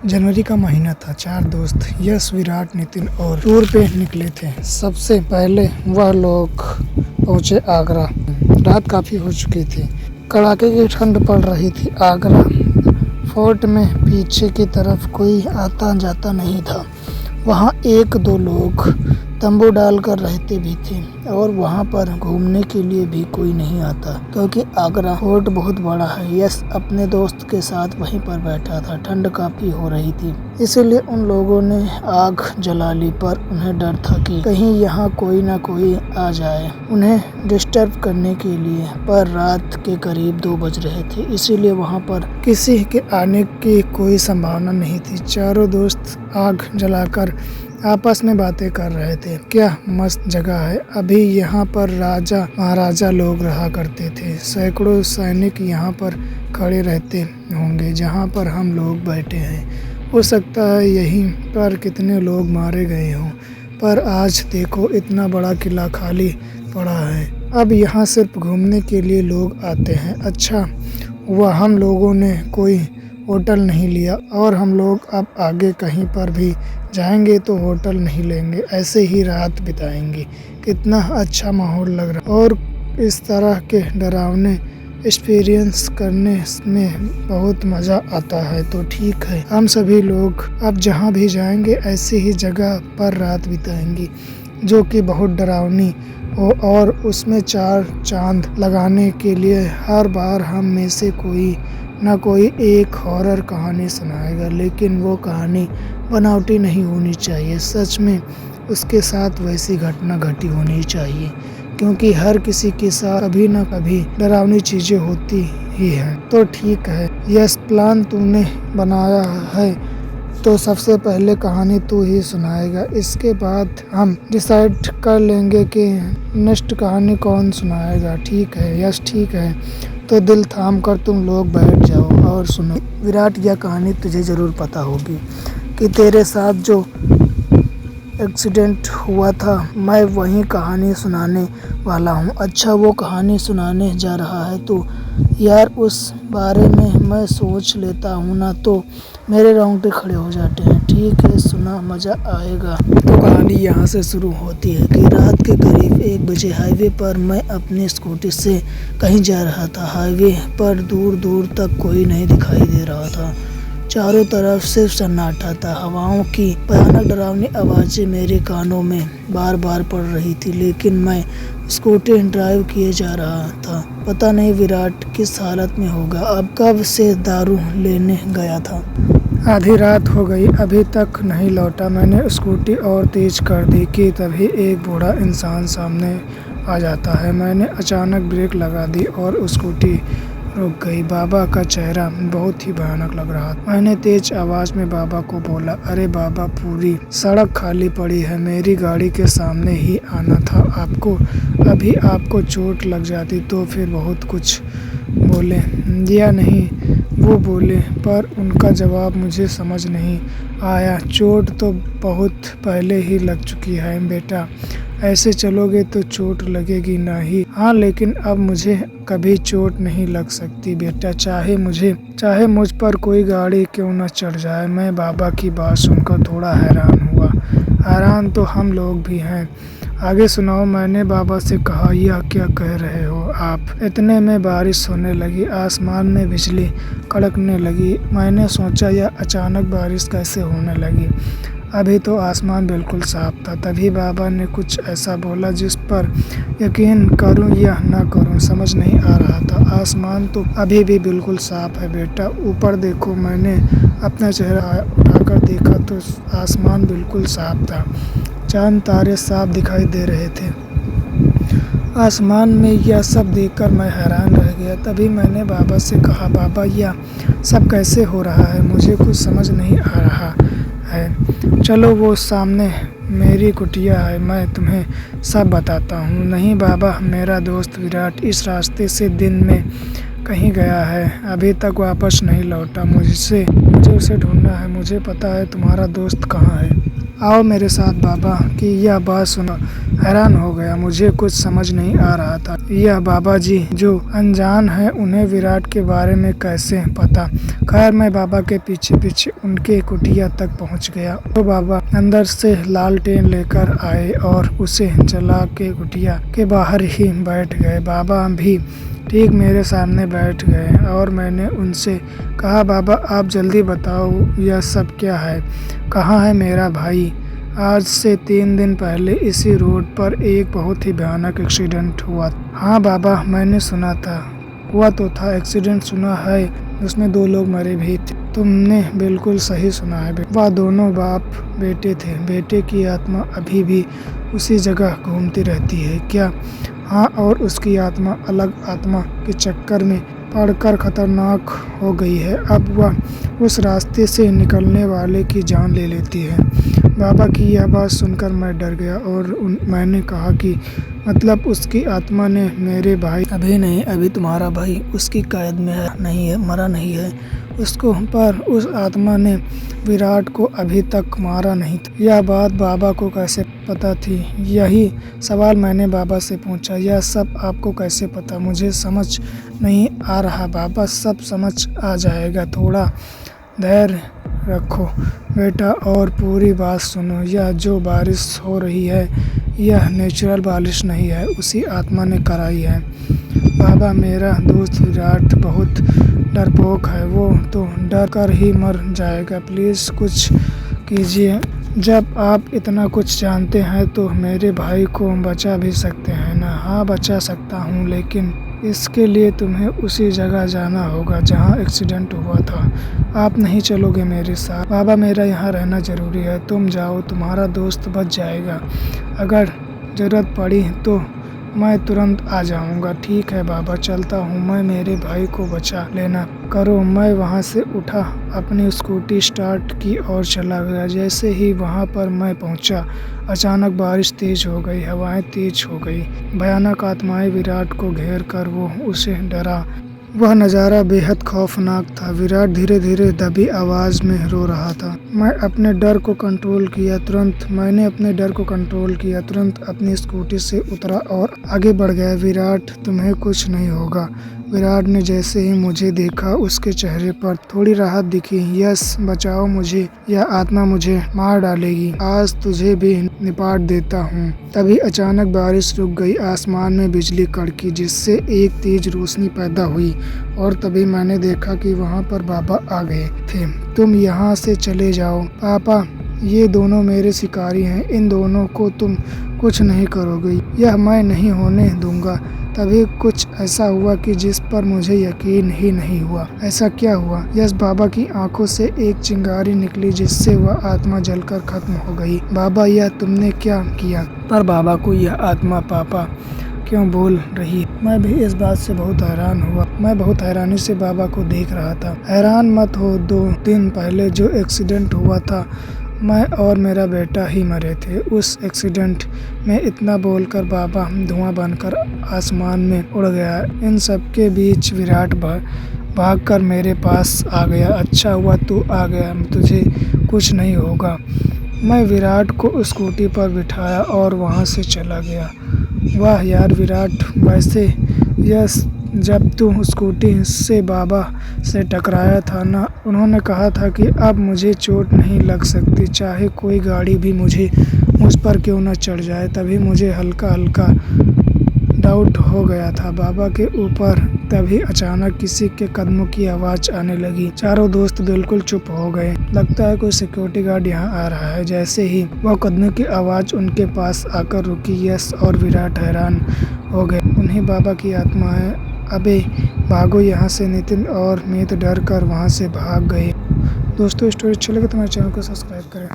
जनवरी का महीना था। 4 दोस्त यश, विराट, नितिन और टूर पे निकले थे। सबसे पहले वह लोग पहुंचे आगरा। रात काफ़ी हो चुकी थी। कड़ाके की ठंड पड़ रही थी। आगरा फोर्ट में पीछे की तरफ कोई आता जाता नहीं था। वहाँ 1-2 लोग तंबू डालकर रहते भी थे और वहाँ पर घूमने के लिए भी कोई नहीं आता, क्योंकि आगरा फोर्ट बहुत बड़ा है। यश अपने दोस्त के साथ वहीं पर बैठा था। ठंड काफ़ी हो रही थी, इसीलिए उन लोगों ने आग जला ली, पर उन्हें डर था कि कहीं यहाँ कोई ना कोई आ जाए उन्हें डिस्टर्ब करने के लिए। पर रात के करीब 2 बज रहे थे, इसीलिए वहाँ पर किसी के आने की कोई संभावना नहीं थी। चारों दोस्त आग जलाकर आपस में बातें कर रहे थे। क्या मस्त जगह है। अभी यहाँ पर राजा महाराजा लोग रहा करते थे। सैकड़ों सैनिक यहाँ पर खड़े रहते होंगे जहाँ पर हम लोग बैठे हैं। हो सकता है यहीं पर कितने लोग मारे गए हों, पर आज देखो इतना बड़ा किला खाली पड़ा है। अब यहाँ सिर्फ घूमने के लिए लोग आते हैं। अच्छा हुआ हम लोगों ने कोई होटल नहीं लिया, और हम लोग अब आगे कहीं पर भी जाएंगे तो होटल नहीं लेंगे, ऐसे ही रात बिताएंगे। कितना अच्छा माहौल लग रहा, और इस तरह के डरावने एक्सपीरियंस करने में बहुत मज़ा आता है। तो ठीक है, हम सभी लोग अब जहाँ भी जाएंगे ऐसी ही जगह पर रात बिताएंगे जो कि बहुत डरावनी हो, और उसमें 4 चांद लगाने के लिए हर बार हम में से कोई ना कोई एक हॉरर कहानी सुनाएगा। लेकिन वो कहानी बनावटी नहीं होनी चाहिए, सच में उसके साथ वैसी घटना घटी होनी चाहिए, क्योंकि हर किसी के साथ कभी ना कभी डरावनी चीज़ें होती ही हैं। तो ठीक है, यस प्लान तूने बनाया है तो सबसे पहले कहानी तू ही सुनाएगा। इसके बाद हम डिसाइड कर लेंगे कि नेक्स्ट कहानी कौन सुनाएगा। ठीक है यस, ठीक है, तो दिल थाम कर तुम लोग बैठ जाओ और सुनो। विराट, यह कहानी तुझे ज़रूर पता होगी कि तेरे साथ जो एक्सीडेंट हुआ था, मैं वही कहानी सुनाने वाला हूँ। अच्छा, वो कहानी सुनाने जा रहा है तो यार उस बारे में मैं सोच लेता हूँ ना तो मेरे रोंगटे खड़े हो जाते हैं। ठीक है, सुना, मज़ा आएगा। तो कहानी यहाँ से शुरू होती है कि रात के करीब 1 बजे हाईवे पर मैं अपनी स्कूटी से कहीं जा रहा था। हाईवे पर दूर दूर तक कोई नहीं दिखाई दे रहा था। चारों तरफ सिर्फ सन्नाटा था। हवाओं की भयानक डरावनी आवाज़ें मेरे कानों में बार बार पड़ रही थी, लेकिन मैं स्कूटी ड्राइव किए जा रहा था। पता नहीं विराट किस हालत में होगा। अब कब से दारू लेने गया था। आधी रात हो गई, अभी तक नहीं लौटा। मैंने स्कूटी और तेज कर दी कि तभी एक बूढ़ा इंसान सामने आ जाता है। मैंने अचानक ब्रेक लगा दी और स्कूटी रुक गई। बाबा का चेहरा बहुत ही भयानक लग रहा था। मैंने तेज आवाज में बाबा को बोला, अरे बाबा, पूरी सड़क खाली पड़ी है, मेरी गाड़ी के सामने ही आना था आपको। अभी आपको चोट लग जाती तो फिर बहुत कुछ बोले या नहीं वो बोले, पर उनका जवाब मुझे समझ नहीं आया। चोट तो बहुत पहले ही लग चुकी है बेटा, ऐसे चलोगे तो चोट लगेगी ना ही। हाँ, लेकिन अब मुझे कभी चोट नहीं लग सकती बेटा, चाहे मुझ पर कोई गाड़ी क्यों न चढ़ जाए। मैं बाबा की बात सुनकर थोड़ा हैरान हुआ। हैरान तो हम लोग भी हैं। आगे सुनाओ, मैंने बाबा से कहा। यह क्या कह रहे हो आप। इतने में बारिश होने लगी, आसमान में बिजली कड़कने लगी। मैंने सोचा यह अचानक बारिश कैसे होने लगी, अभी तो आसमान बिल्कुल साफ था। तभी बाबा ने कुछ ऐसा बोला जिस पर यकीन करूं या ना करूं समझ नहीं आ रहा था। आसमान तो अभी भी बिल्कुल साफ है बेटा, ऊपर देखो। मैंने अपना चेहरा उठाकर देखा तो आसमान बिल्कुल साफ था। चांद तारे साफ दिखाई दे रहे थे आसमान में। यह सब देखकर मैं हैरान रह गया। तभी मैंने बाबा से कहा, बाबा यह सब कैसे हो रहा है, मुझे कुछ समझ नहीं आ रहा है। चलो वो सामने मेरी कुटिया है, मैं तुम्हें सब बताता हूँ। नहीं बाबा, मेरा दोस्त विराट इस रास्ते से दिन में कहीं गया है, अभी तक वापस नहीं लौटा। मुझे उसे ढूंढना है। मुझे पता है तुम्हारा दोस्त कहाँ है। आओ मेरे साथ बाबा की यह बात सुना। हैरान हो गया, मुझे कुछ समझ नहीं आ रहा था। यह बाबा जी जो अनजान है उन्हें विराट के बारे में कैसे पता। खैर मैं बाबा के पीछे पीछे उनके कुटिया तक पहुंच गया। तो बाबा अंदर से लालटेन लेकर आए और उसे जला के कुटिया के बाहर ही बैठ गए। बाबा भी ठीक मेरे सामने बैठ गए और मैंने उनसे कहा, बाबा आप जल्दी बताओ यह सब क्या है, कहाँ है मेरा भाई। आज से 3 दिन पहले इसी रोड पर एक बहुत ही भयानक एक्सीडेंट हुआ। हाँ बाबा मैंने सुना था, हुआ तो था, एक्सीडेंट सुना है, उसमें 2 लोग मरे भी थे। तुमने बिल्कुल सही सुना है। वह दोनों बाप बेटे थे। बेटे की आत्मा अभी भी उसी जगह घूमती रहती है क्या? हाँ, और उसकी आत्मा अलग आत्मा के चक्कर में पड़कर खतरनाक हो गई है। अब वह उस रास्ते से निकलने वाले की जान ले लेती है। बाबा की यह बात सुनकर मैं डर गया और मैंने कहा कि मतलब उसकी आत्मा ने मेरे भाई, अभी नहीं, अभी तुम्हारा भाई उसकी कैद में है, नहीं है, मरा नहीं है उसको, पर उस आत्मा ने विराट को अभी तक मारा नहीं था। यह बात बाबा को कैसे पता थी? यही सवाल मैंने बाबा से पूछा। यह सब आपको कैसे पता? मुझे समझ नहीं आ रहा बाबा, सब समझ आ जाएगा, थोड़ा धैर्य रखो बेटा और पूरी बात सुनो। यह जो बारिश हो रही है यह नेचुरल बारिश नहीं है, उसी आत्मा ने कराई है। बाबा मेरा दोस्त विराट बहुत डरपोक है, वो तो डर कर ही मर जाएगा, प्लीज़ कुछ कीजिए। जब आप इतना कुछ जानते हैं तो मेरे भाई को बचा भी सकते हैं ना? हाँ बचा सकता हूँ, लेकिन इसके लिए तुम्हें उसी जगह जाना होगा जहाँ एक्सीडेंट हुआ था। आप नहीं चलोगे मेरे साथ? बाबा मेरा यहाँ रहना ज़रूरी है, तुम जाओ, तुम्हारा दोस्त बच जाएगा। अगर ज़रूरत पड़ी तो मैं तुरंत आ जाऊंगा। ठीक है बाबा, चलता हूँ मैं, मेरे भाई को बचा लेना करो। मैं वहाँ से उठा, अपनी स्कूटी स्टार्ट की और चला गया। जैसे ही वहाँ पर मैं पहुँचा अचानक बारिश तेज हो गई, हवाएं तेज हो गई, भयानक आत्माएं विराट को घेर कर वो उसे डरा। वह नज़ारा बेहद खौफनाक था। विराट धीरे धीरे दबी आवाज़ में रो रहा था। मैंने अपने डर को कंट्रोल किया, तुरंत अपनी स्कूटी से उतरा और आगे बढ़ गया। विराट तुम्हें कुछ नहीं होगा। विराट ने जैसे ही मुझे देखा उसके चेहरे पर थोड़ी राहत दिखी। यस बचाओ मुझे, यह आत्मा मुझे मार डालेगी, आज तुझे भी निपाट देता हूँ। तभी अचानक बारिश रुक गई, आसमान में बिजली कड़की जिससे एक तेज रोशनी पैदा हुई और तभी मैंने देखा कि वहाँ पर बाबा आ गए थे। तुम यहाँ से चले जाओ पापा, ये दोनों मेरे शिकारी हैं, इन दोनों को तुम कुछ नहीं करोगे, यह मैं नहीं होने दूंगा। तभी कुछ ऐसा हुआ कि जिस पर मुझे यकीन ही नहीं हुआ। ऐसा क्या हुआ? यस बाबा की आंखों से एक चिंगारी निकली जिससे वह आत्मा जलकर खत्म हो गई। बाबा यह तुमने क्या किया? पर बाबा को यह आत्मा पापा क्यों बोल रही? मैं भी इस बात से बहुत हैरान हुआ। मैं बहुत हैरानी से बाबा को देख रहा था। हैरान मत हो, 2 दिन पहले जो एक्सीडेंट हुआ था मैं और मेरा बेटा ही मरे थे उस एक्सीडेंट में। इतना बोलकर बाबा धुआं बनकर आसमान में उड़ गया। इन सब के बीच विराट भागकर मेरे पास आ गया। अच्छा हुआ तू आ गया, तुझे कुछ नहीं होगा। मैं विराट को स्कूटी पर बिठाया और वहाँ से चला गया। वाह यार विराट, वैसे यस जब तू स्कूटी से बाबा से टकराया था ना, उन्होंने कहा था कि अब मुझे चोट नहीं लग सकती, चाहे कोई गाड़ी भी मुझ पर क्यों न चढ़ जाए। तभी मुझे हल्का हल्का डाउट हो गया था बाबा के ऊपर। तभी अचानक किसी के कदमों की आवाज़ आने लगी। चारों दोस्त बिल्कुल चुप हो गए। लगता है कोई सिक्योरिटी गार्ड यहाँ आ रहा है। जैसे ही वह कदमों की आवाज़ उनके पास आकर रुकी, यस और विराट हैरान हो गए। उन्हीं बाबा की आत्मा है। अबे भागो यहाँ से। नितिन और मीत डर कर वहाँ से भाग गए। दोस्तों स्टोरी अच्छी लगे तो मेरे चैनल को सब्सक्राइब करें।